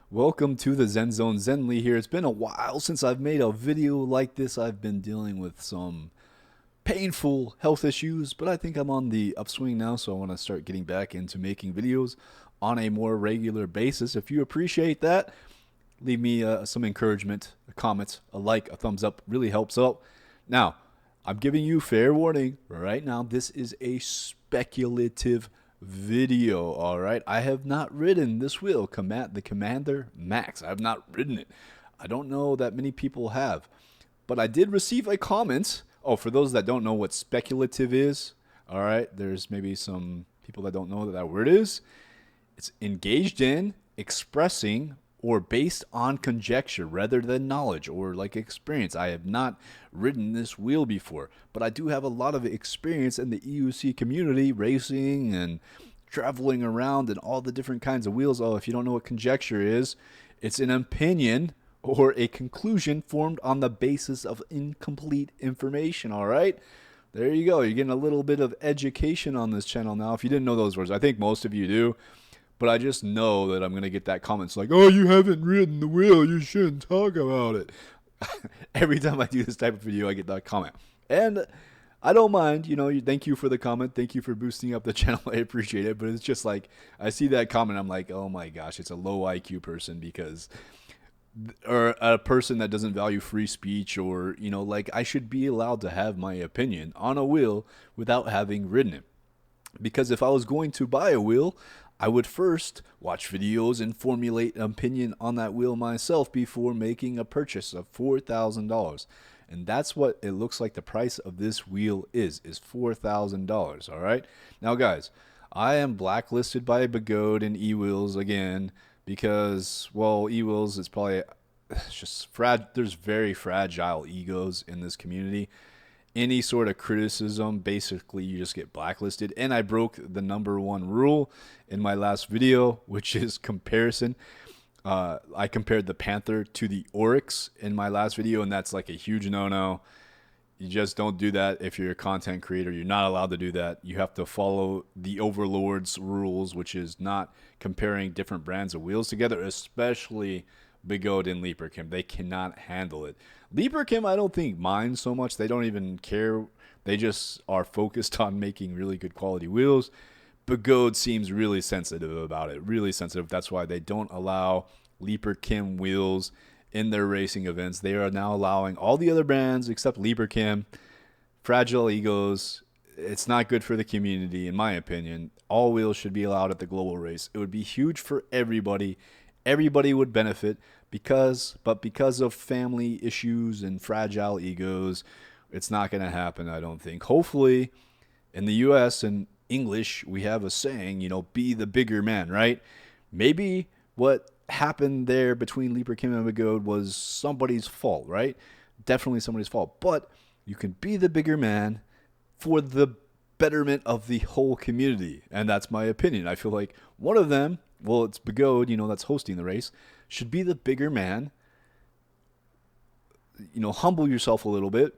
Welcome to the Zenzone. Zenly here. It's been a while since I've made a video like this. I've been dealing with some painful health issues, but I think I'm on the upswing now, so I want to start getting back into making videos on a more regular basis. If you appreciate that, leave me some encouragement, a comment, a like, a thumbs up. Really helps out. Now, I'm giving you fair warning right now. This is a speculative video, all right? I have not ridden this wheel, the Commander Max. I have not ridden it. I don't know that many people have, but I did receive a comment. Oh, for those that don't know what speculative is, all right, there's maybe some people that don't know what that word is. It's engaged in, expressing, or based on conjecture rather than knowledge or like experience. I have not ridden this wheel before, but I do have a lot of experience in the EUC community, racing and traveling around and all the different kinds of wheels. Oh, if you don't know what conjecture is, it's an opinion or a conclusion formed on the basis of incomplete information, all right? There you go. You're getting a little bit of education on this channel now. If you didn't know those words, I think most of you do. But I just know that I'm going to get that comment. It's like, oh, you haven't ridden the wheel. You shouldn't talk about it. Every time I do this type of video, I get that comment. And I don't mind. Thank you for the comment. Thank you for boosting up the channel. I appreciate it. But it's just like, I see that comment. I'm like, oh my gosh, it's a low IQ person or a person that doesn't value free speech, or, like I should be allowed to have my opinion on a wheel without having ridden it. Because if I was going to buy a wheel, I would first watch videos and formulate an opinion on that wheel myself before making a purchase of $4,000. And that's what it looks like the price of this wheel is $4,000, all right? Now, guys, I am blacklisted by Begode and eWheels again because, well, eWheels is probably just there's very fragile egos in this community. Any sort of criticism, basically you just get blacklisted. And I broke the #1 rule in my last video, which is comparison. I compared the Panther to the Oryx in my last video, and that's like a huge no-no. You just don't do that if you're a content creator. You're not allowed to do that. You have to follow the overlord's rules, which is not comparing different brands of wheels together, especially Begode and Leaperkim. They cannot handle it. Leaperkim, I don't think minds so much. They don't even care. They just are focused on making really good quality wheels. Begode seems really sensitive about it. Really sensitive. That's why they don't allow Leaperkim wheels in their racing events. They are now allowing all the other brands except Leaperkim. Fragile egos. It's not good for the community, in my opinion. All wheels should be allowed at the global race. It would be huge for everybody. Everybody would benefit because of family issues and fragile egos, it's not going to happen, I don't think. Hopefully, in the U.S. and English, we have a saying, be the bigger man, right? Maybe what happened there between Leaperkim and Begode was somebody's fault, right? Definitely somebody's fault. But you can be the bigger man for the betterment of the whole community. And that's my opinion. I feel like one of them, well, it's Begode, that's hosting the race, should be the bigger man. Humble yourself a little bit,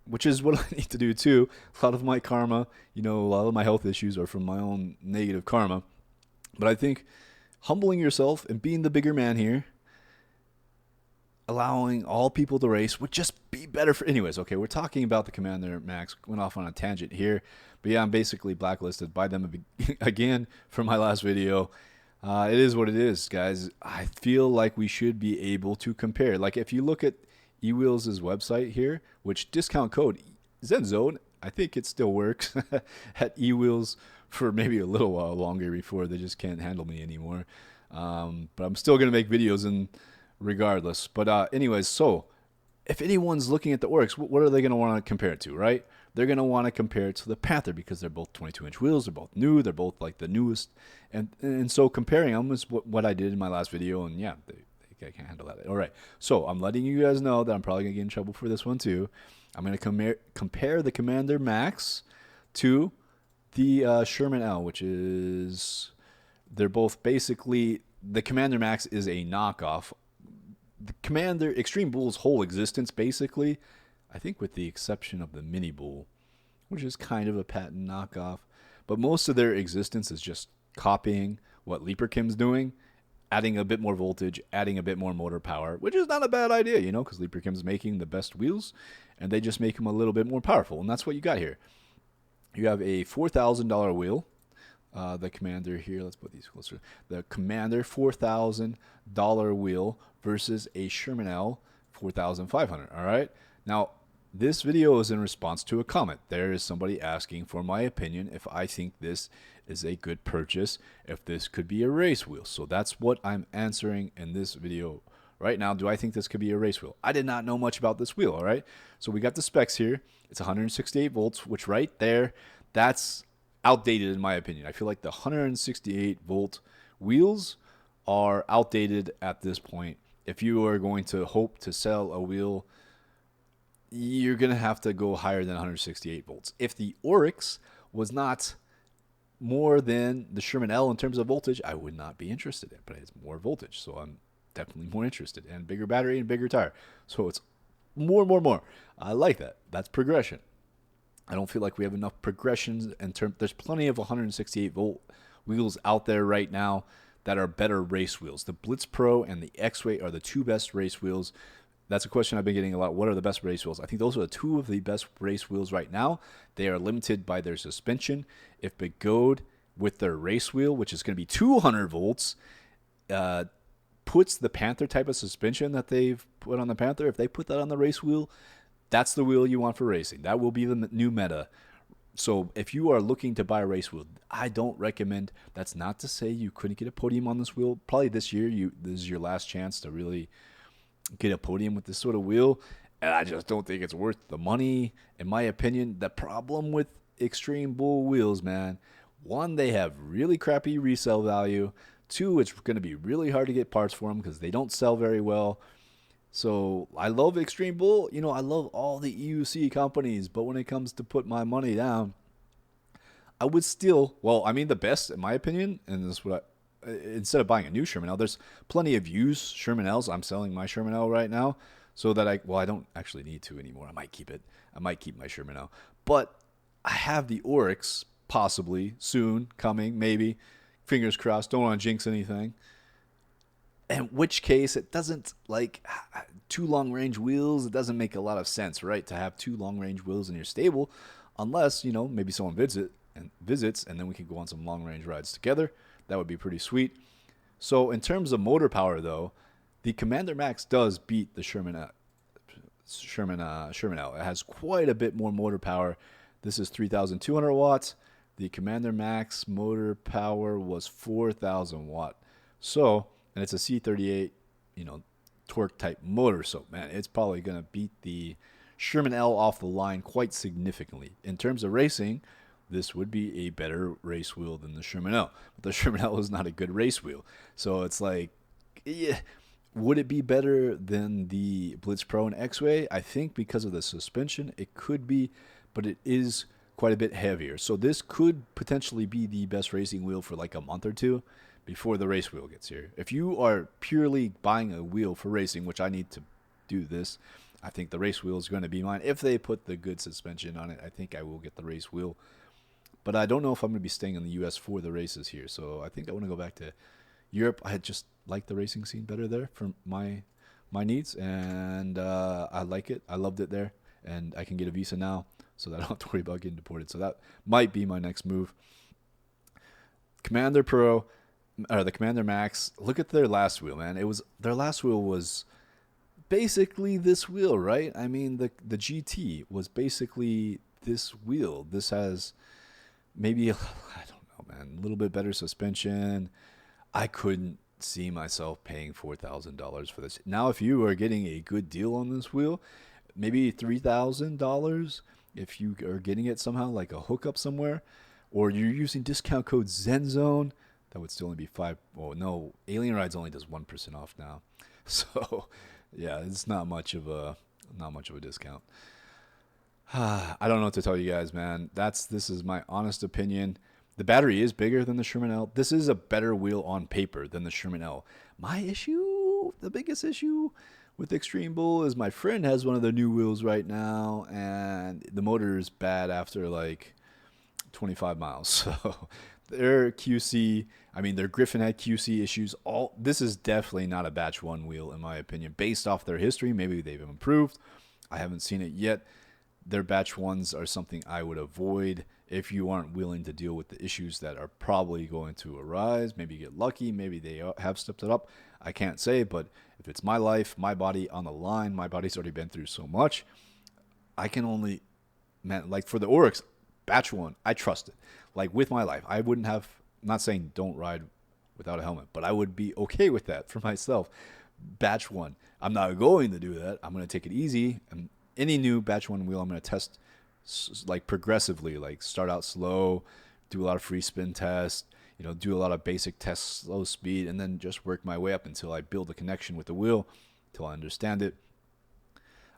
which is what I need to do too. A lot of my karma, a lot of my health issues are from my own negative karma. But I think humbling yourself and being the bigger man here, allowing all people to race, would just be better for... Anyways, okay, we're talking about the Commander Max. Went off on a tangent here. But yeah, I'm basically blacklisted by them again from my last video. It is what it is, guys. I feel like we should be able to compare. Like, if you look at eWheels' website here, which discount code Zenzone, I think it still works at eWheels for maybe a little while longer before they just can't handle me anymore. But I'm still going to make videos regardless. But anyways, so if anyone's looking at the Oryx, what are they going to want to compare it to, right? They're going to want to compare it to the Panther because they're both 22-inch wheels. They're both new. They're both like the newest. And so comparing them is what I did in my last video. And yeah, they can't handle that. All right. So I'm letting you guys know that I'm probably going to get in trouble for this one too. I'm going to compare the Commander Max to the Sherman L, which is... They're both basically... The Commander Max is a knockoff. The Commander Extreme Bull's whole existence, basically, I think with the exception of the Mini Bull, which is kind of a patent knockoff, but most of their existence is just copying what Leaperkim's doing adding a bit more voltage, adding a bit more motor power, which is not a bad idea, you know, because Librachem's making the best wheels, and they just make them a little bit more powerful, and that's what you got here. You have a $4,000 wheel. The Commander here, let's put these closer. The Commander $4,000 wheel versus a Sherman L $4,500. All right. Now, this video is in response to a comment. There is somebody asking for my opinion if I think this is a good purchase, if this could be a race wheel. So that's what I'm answering in this video right now. Do I think this could be a race wheel? I did not know much about this wheel. All right. So we got the specs here. It's 168 volts, which right there, that's outdated in my opinion. I feel like the 168 volt wheels are outdated at this point. If you are going to hope to sell a wheel, you're going to have to go higher than 168 volts. If the Oryx was not more than the Sherman L in terms of voltage, I would not be interested in, but it's more voltage, so I'm definitely more interested, and bigger battery and bigger tire. So it's more. I like that. That's progression. I don't feel like we have enough progressions in terms. There's plenty of 168 volt wheels out there right now that are better race wheels. The Blitz Pro and the X-Way are the two best race wheels. That's a question I've been getting a lot. What are the best race wheels? I think those are the two of the best race wheels right now. They are limited by their suspension. If Bigode with their race wheel, which is going to be 200 volts, puts the Panther type of suspension that they've put on the Panther, if they put that on the race wheel, that's the wheel you want for racing. That will be the new meta. So if you are looking to buy a race wheel, I don't recommend. That's not to say you couldn't get a podium on this wheel. Probably this year, this is your last chance to really get a podium with this sort of wheel. And I just don't think it's worth the money. In my opinion, the problem with Extreme Bull wheels, man, one, they have really crappy resale value. Two, it's going to be really hard to get parts for them because they don't sell very well. So I love Extreme Bull. You know, I love all the EUC companies, but when it comes to put my money down, I would still, well, I mean, the best, in my opinion, and this is what instead of buying a new Sherman L, there's plenty of used Sherman Ls. I'm selling my Sherman L right now so that I don't actually need to anymore. I might keep it. I might keep my Sherman L. But I have the Oryx possibly soon coming, maybe. Fingers crossed. Don't want to jinx anything. In which case, it doesn't, like, two long-range wheels, it doesn't make a lot of sense, right, to have two long-range wheels in your stable, unless, you know, maybe someone visits, and then we can go on some long-range rides together. That would be pretty sweet. So in terms of motor power, though, the Commander Max does beat the Sherman L. It has quite a bit more motor power. This is 3,200 watts. The Commander Max motor power was 4,000 watt. So, and it's a C38, you know, torque type motor. So, man, it's probably going to beat the Sherman L off the line quite significantly. In terms of racing, this would be a better race wheel than the Sherman L. But the Sherman L is not a good race wheel. So it's like, yeah, would it be better than the Blitz Pro and X-Way? I think because of the suspension, it could be, but it is quite a bit heavier. So this could potentially be the best racing wheel for like a month or two before the race wheel gets here. If you are purely buying a wheel for racing, which I need to do this, I think the race wheel is going to be mine. If they put the good suspension on it, I think I will get the race wheel. But I don't know if I'm going to be staying in the U.S. for the races here. So I think I want to go back to Europe. I just like the racing scene better there for my needs. And I like it. I loved it there. And I can get a visa now, so that I don't have to worry about getting deported. So that might be my next move. Commander Pro, or the Commander Max, look at their last wheel, man. Their last wheel was basically this wheel, right? I mean, the GT was basically this wheel. This has maybe, I don't know, man, a little bit better suspension. I couldn't see myself paying $4,000 for this. Now, if you are getting a good deal on this wheel, maybe $3,000 if you are getting it somehow, like a hookup somewhere, or you're using discount code Zenzone, that would still only be $5. Oh no, Alien Rides only does 1% off now, so yeah, it's not much of a discount. I don't know what to tell you guys, man. This is my honest opinion. The battery is bigger than the Sherman L. This is a better wheel on paper than the Sherman L. My issue, the biggest issue with Extreme Bull is my friend has one of their new wheels right now, and the motor is bad after like 25 miles. So their QC, I mean, their Griffin had QC issues. This is definitely not a batch 1 wheel, in my opinion. Based off their history, maybe they've improved. I haven't seen it yet. Their batch 1s are something I would avoid if you aren't willing to deal with the issues that are probably going to arise. Maybe you get lucky. Maybe they have stepped it up. I can't say, but if it's my life, my body on the line, my body's already been through so much, I can only, man, like for the Oryx, batch 1, I trust it. Like with my life, I wouldn't have, I'm not saying don't ride without a helmet, but I would be okay with that for myself. Batch 1, I'm not going to do that. I'm going to take it easy. And any new batch 1 wheel, I'm going to test like progressively, like start out slow, do a lot of free spin tests, you know, do a lot of basic tests, slow speed, and then just work my way up until I build a connection with the wheel, until I understand it.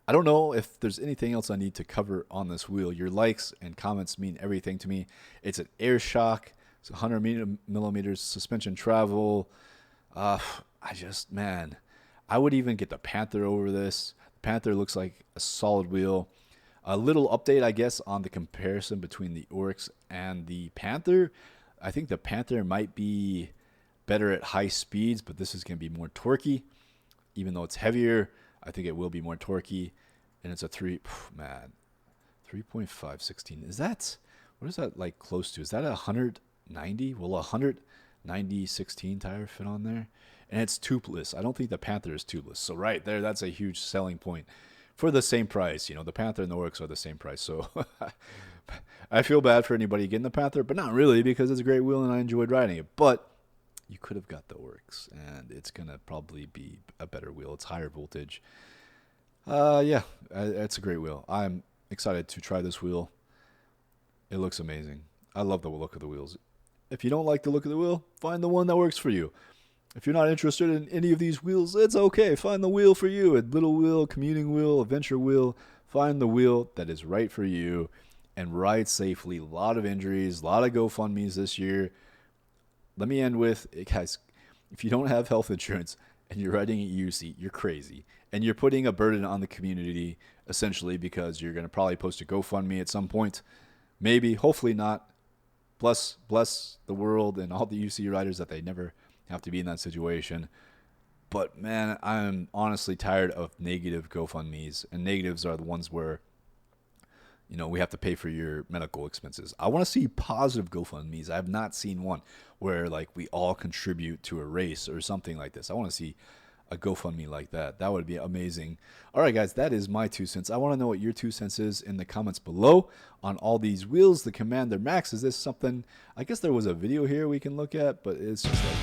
I don't know if there's anything else I need to cover on this wheel. Your likes and comments mean everything to me. It's an air shock. It's 100 millimeters suspension travel. Man, I would even get the Panther over this. The Panther looks like a solid wheel. A little update, I guess, on the comparison between the Oryx and the Panther. I think the Panther might be better at high speeds, but this is going to be more torquey. Even though it's heavier, I think it will be more torquey. And it's a 3.516. Is that, what is that like close to? Is that a 190? Will a 190 16 tire fit on there? And it's tubeless. I don't think the Panther is tubeless. So right there, that's a huge selling point for the same price. You know, the Panther and the Oryx are the same price. So I feel bad for anybody getting the Panther, but not really, because it's a great wheel and I enjoyed riding it. But you could have got the Oryx, and it's going to probably be a better wheel. It's higher voltage. Yeah, it's a great wheel. I'm excited to try this wheel. It looks amazing. I love the look of the wheels. If you don't like the look of the wheel, find the one that works for you. If you're not interested in any of these wheels, it's okay. Find the wheel for you. A little wheel, commuting wheel, adventure wheel. Find the wheel that is right for you and ride safely. A lot of injuries, a lot of GoFundMe's this year. Let me end with, guys, if you don't have health insurance and you're riding at EUC, you're crazy. And you're putting a burden on the community, essentially, because you're going to probably post a GoFundMe at some point. Maybe, hopefully not. Bless the world and all the EUC riders that they never have to be in that situation. But man, I'm honestly tired of negative GoFundMe's, and negatives are the ones where, you know, we have to pay for your medical expenses. I want to see positive GoFundMe's. I have not seen one where like we all contribute to a race or something like this. I want to see a GoFundMe like that. That would be amazing. All right, guys, that is my 2 cents. I want to know what your 2 cents is in the comments below on all these wheels. The Commander Max, is this something? I guess there was a video here we can look at, but it's just like,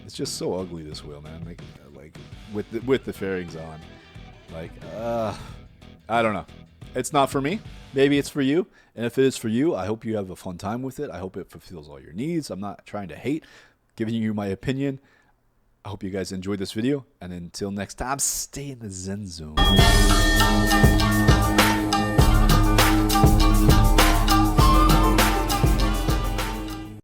it's just so ugly, this wheel, man. Like with the fairings on, like I don't know. It's not for me. Maybe it's for you. And if it is for you, I hope you have a fun time with it. I hope it fulfills all your needs. I'm not trying to hate, giving you my opinion. I hope you guys enjoyed this video. And until next time, stay in the Zen Zone.